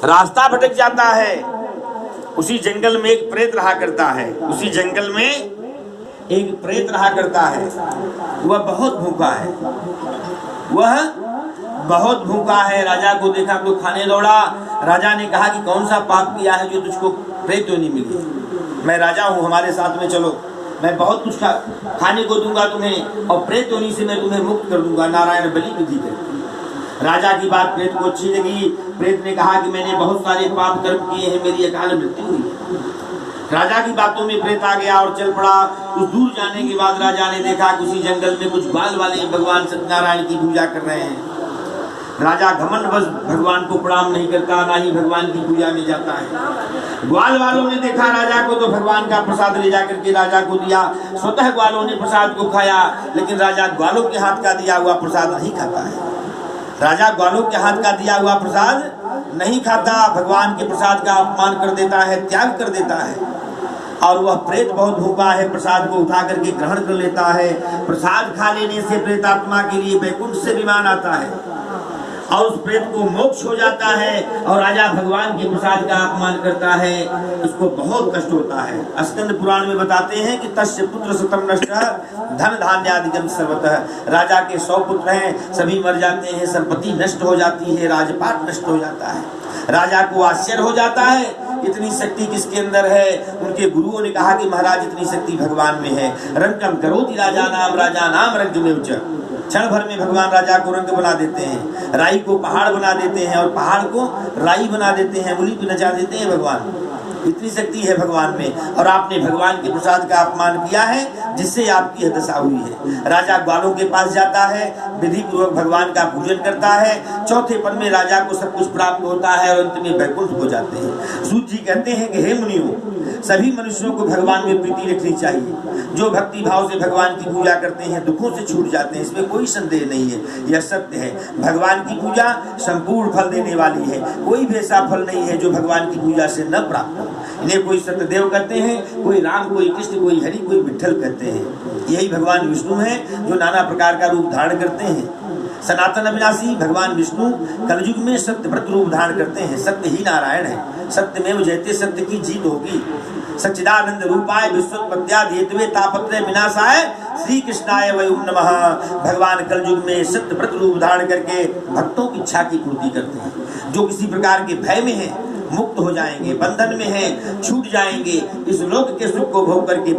रास्ता भटक जाता है। उसी जंगल में एक प्रेत रहा करता है, उसी जंगल में एक प्रेत रहा करता है। वह बहुत भूखा है, वह बहुत भूखा है। राजा को देखा तो खाने दौड़ा। राजा ने कहा कि कौन सा पाप किया है जो तुझको प्रेत नहीं मिली? मैं राजा हूँ, हमारे साथ में चलो, मैं बहुत कुछ खाने को दूंगा तुम्हें और प्रेत होने से मैं तुम्हें मुक्त कर दूंगा। नारायण बलि विधि कर। राजा की बात प्रेत को अच्छी लगी। प्रेत ने कहा कि मैंने बहुत सारे पाप कर्म किए हैं, मेरी अकाल मृत्यु हुई। राजा की बातों में प्रेत आ गया और चल पड़ा। कुछ दूर जाने के बाद राजा ने देखा कि उसी जंगल में कुछ ग्वाल वाले भगवान सत्यनारायण की पूजा कर रहे हैं। राजा घमंडवश भगवान को प्रणाम नहीं करता, ना ही भगवान की पूजा में जाता है। ग्वाल वालों ने देखा राजा को तो भगवान का प्रसाद ले जाकर के राजा को दिया। स्वतः ग्वालों ने प्रसाद को खाया, लेकिन राजा ग्वालों के हाथ का दिया हुआ प्रसाद नहीं खाता है। राजा ग्वालों के हाथ का दिया हुआ प्रसाद नहीं खाता, भगवान के प्रसाद का अपमान कर देता है, त्याग कर देता है। और वह प्रेत बहुत भूखा है, प्रसाद को उठा करके ग्रहण कर लेता है। प्रसाद खा लेने से प्रेतात्मा के लिए बैकुंठ से विमान आता है और उस प्रेत को मोक्ष हो जाता है। और राजा भगवान के प्रसाद का अपमान करता है, उसको बहुत कष्ट होता है। स्कंद पुराण में बताते हैं कि तस्य पुत्र शतम नष्ट धन धान्यादिकम सर्वतः। राजा के 100 पुत्र हैं, सभी मर जाते हैं, संपत्ति नष्ट हो जाती है, राजपाट नष्ट हो जाता है। राजा को आश्चर्य हो जाता है, इतनी शक्ति किसके अंदर है? उनके गुरुओं ने कहा कि महाराज इतनी शक्ति भगवान में है। रंकम करोति राजा नाम रंग में उच्च। क्षण भर में भगवान राजा को रंग बना देते हैं, राई को पहाड़ बना देते हैं और पहाड़ को राई बना देते हैं, उंगली पे नचा देते हैं भगवान। इतनी शक्ति है भगवान में, और आपने भगवान के प्रसाद का अपमान किया है, जिससे आपकी यह दशा हुई है। राजा ग्वालों के पास जाता है, विधि पूर्वक भगवान का पूजन करता है। चौथे पन में राजा को सब कुछ प्राप्त होता है और अंत में वैकुंठ हो जाते हैं। सूत जी कहते हैं कि हे मुनियों, सभी मनुष्यों को भगवान में प्रीति रखनी चाहिए। जो भक्ति भाव से भगवान की पूजा करते हैं दुखों से छूट जाते हैं, इसमें कोई संदेह नहीं है, यह सत्य है। भगवान की पूजा संपूर्ण फल देने वाली है, कोई भी ऐसा फल नहीं है जो भगवान की पूजा से न प्राप्त हो। इन्हें कोई सत्यदेव कहते हैं, कोई राम, कोई कृष्ण, कोई हरि, कोई विठल कहते हैं। यही भगवान विष्णु है जो नाना प्रकार का रूप धारण करते हैं। सनातन अविनाशी भगवान विष्णु कलयुग में सत्य व्रत रूप धारण करते हैं। सत्य ही नारायण है, सत्यमेव जयते, सत्य की जीत होगी। सच्चिदानंद रूपाय विश्वोत्पत्त्यादि हेतवे तापत्रय विनाशाय श्री कृष्णाय वयं नमः। भगवान कलयुग में सत्य व्रत रूप धारण करके भक्तों की इच्छा की पूर्ति करते हैं। जो किसी प्रकार के भय में है मुक्त हो जाएंगे, बंधन में है छूट जाएंगे, इस लोक के सुख को भोग करके